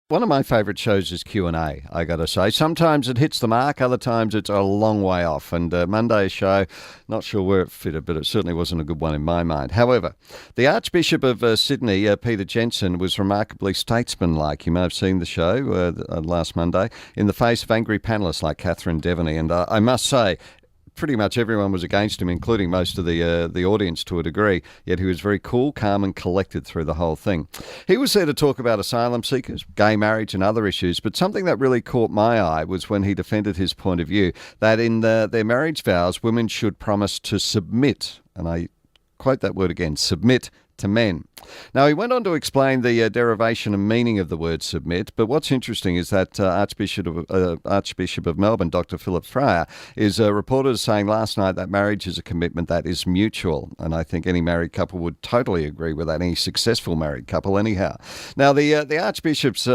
One of my favourite shows is Q&A, I got to say. Sometimes it hits the mark, other times it's a long way off. And Monday's show, not sure where it fitted, but it certainly wasn't a good one in my mind. However, the Archbishop of Sydney, Peter Jensen, was remarkably statesmanlike. You may have seen the show last Monday, in the face of angry panellists like Catherine Devaney. And I must say, pretty much everyone was against him, including most of the audience to a degree, yet he was very cool, calm and collected through the whole thing. He was there to talk about asylum seekers, gay marriage and other issues, but something that really caught my eye was when he defended his point of view that in their marriage vows, women should promise to submit, and I quote that word again, submit to men. Now, he went on to explain the derivation and meaning of the word submit, but what's interesting is that Archbishop of Melbourne, Dr Philip Fryer, is reported as saying last night that marriage is a commitment that is mutual, and I think any married couple would totally agree with that, any successful married couple anyhow. Now, the Archbishop's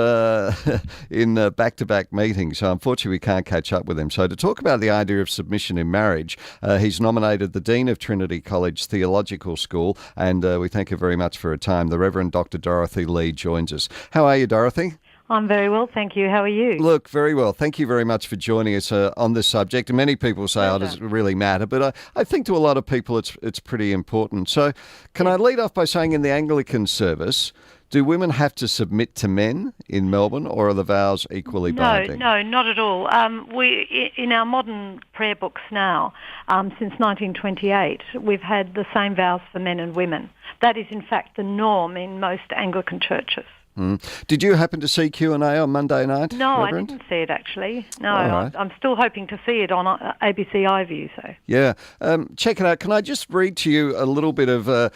in back-to-back meetings, so unfortunately we can't catch up with him. So to talk about the idea of submission in marriage, he's nominated the Dean of Trinity College Theological School, and we thank you very much for her time. The Revd Dr Dorothy Lee joins us. How are you, Dorothy? I'm very well, thank you. How are you? Look, very well. Thank you very much for joining us on this subject. And many people say, oh, does it really matter? But I think to a lot of people it's pretty important. So can I lead off by saying in the Anglican service, do women have to submit to men in Melbourne, or are the vows equally binding? No, not at all. We in our modern prayer books now, since 1928, we've had the same vows for men and women. That is, in fact, the norm in most Anglican churches. Did you happen to see Q&A on Monday night, No, Reverend? I didn't see it, actually. No, right. I'm still hoping to see it on ABC iView. So. Yeah. Check it out. Can I just read to you a little bit of, a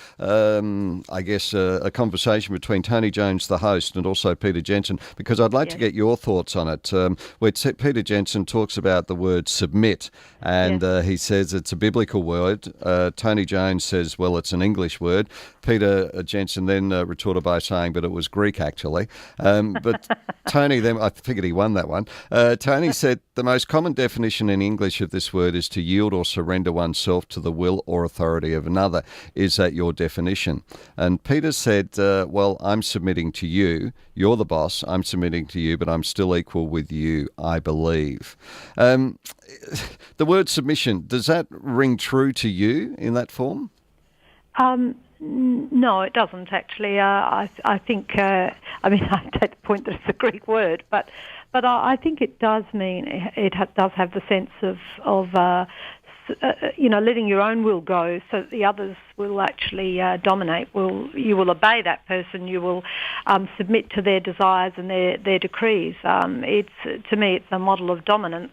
conversation between Tony Jones, the host, and also Peter Jensen, because I'd like to get your thoughts on it, where Peter Jensen talks about the word submit, and he says it's a biblical word. Tony Jones says, well, it's an English word. Peter Jensen then retorted by saying, but it was Greek, actually. But Tony, then I figured he won that one. Tony said the most common definition in English of this word is to yield or surrender oneself to the will or authority of another. Is that your definition? And Peter said, well, I'm submitting to you. You're the boss. I'm submitting to you, but I'm still equal with you, I believe. The word submission, does that ring true to you in that form? No, it doesn't actually. I think. I take the point that it's a Greek word, but I think it does mean does have the sense of letting your own will go, so that the others will actually dominate. You will obey that person. You will submit to their desires and their decrees. To me, it's a model of dominance.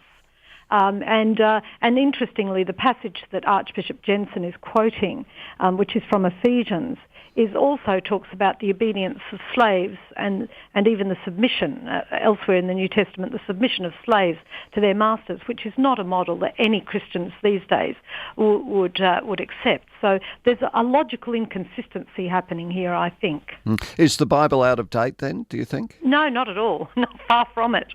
And interestingly, the passage that Archbishop Jensen is quoting, which is from Ephesians, also talks about the obedience of slaves and even the submission, elsewhere in the New Testament, the submission of slaves to their masters, which is not a model that any Christians these days would accept. So there's a logical inconsistency happening here, I think. Is the Bible out of date then, do you think? No, not at all. Not far from it.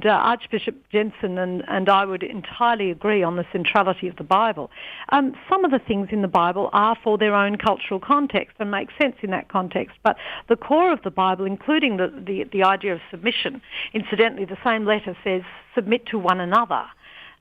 Archbishop Jensen and I would entirely agree on the centrality of the Bible. Some of the things in the Bible are for their own cultural context and make sense in that context, but the core of the Bible, including the idea of submission, incidentally, the same letter says submit to one another.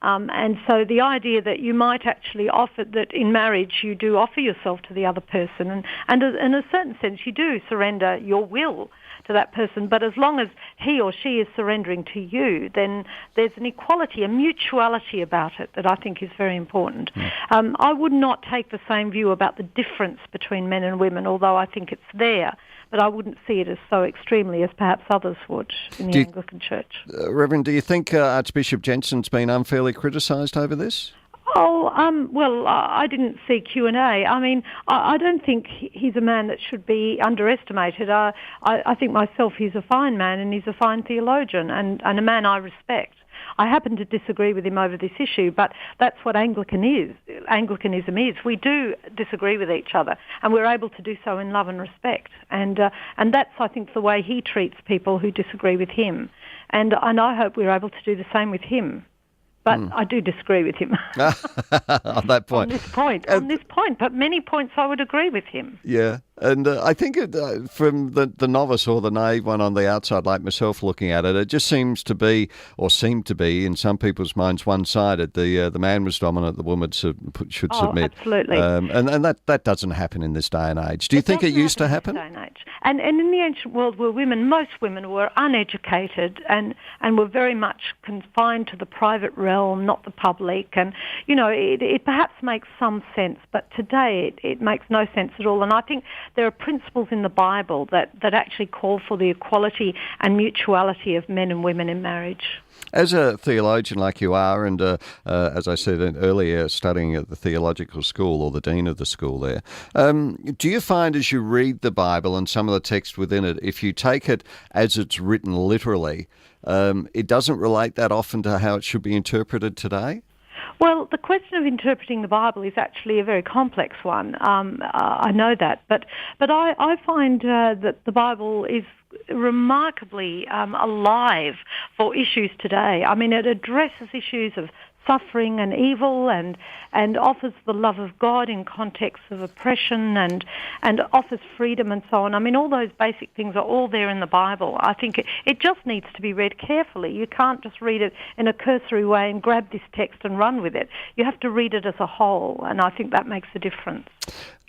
And so the idea that you might actually offer, that in marriage you do offer yourself to the other person, and in a certain sense you do surrender your will to that person, but as long as he or she is surrendering to you, then there's an equality, a mutuality about it that I think is very important. I would not take the same view about the difference between men and women, although I think it's there, but I wouldn't see it as so extremely as perhaps others would in the Anglican Church. Reverend, do you think Archbishop Jensen's been unfairly criticised over this? Well, I didn't see Q&A. I mean, I don't think he's a man that should be underestimated. I think myself he's a fine man and he's a fine theologian and a man I respect. I happen to disagree with him over this issue, but that's what Anglicanism is. We do disagree with each other, and we're able to do so in love and respect. And that's, I think, the way he treats people who disagree with him. And I hope we're able to do the same with him. But I do disagree with him. On that point. On this point, but many points I would agree with him. Yeah. And I think from the novice or the naive one on the outside, like myself looking at it, it just seemed to be in some people's minds one-sided. The man was dominant, the woman should submit. Absolutely. And that doesn't happen in this day and age. Do you think it used to happen? In this day and age. And in the ancient world, most women were uneducated and were very much confined to the private realm, not the public. And, it perhaps makes some sense, but today it makes no sense at all. And I think there are principles in the Bible that actually call for the equality and mutuality of men and women in marriage. As a theologian like you are, and as I said earlier, studying at the theological school or the dean of the school there, do you find as you read the Bible and some of the text within it, if you take it as it's written literally, it doesn't relate that often to how it should be interpreted today? Well, the question of interpreting the Bible is actually a very complex one. I know that, but I find that the Bible is remarkably alive for issues today. I mean, it addresses issues of suffering and evil and offers the love of God in context of oppression and offers freedom and so on. I mean, all those basic things are all there in the Bible. I think it just needs to be read carefully. You can't just read it in a cursory way and grab this text and run with it. You have to read it as a whole, and I think that makes a difference.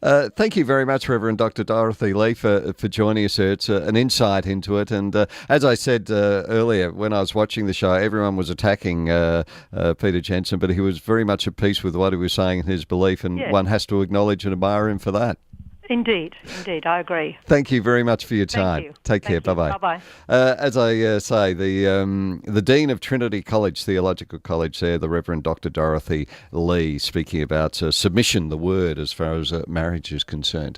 Thank you very much, Revd Dr Dorothy Lee, for joining us here. It's an insight into it. And as I said earlier, when I was watching the show, everyone was attacking Peter Jensen, but he was very much at peace with what he was saying in his belief, and one has to acknowledge and admire him for that. Indeed, I agree. Thank you very much for your time. Thank you. Take care. Bye-bye. Bye-bye. As I say, the Dean of Trinity College Theological College there, the Revd Dr Dorothy Lee, speaking about submission, the word, as far as marriage is concerned.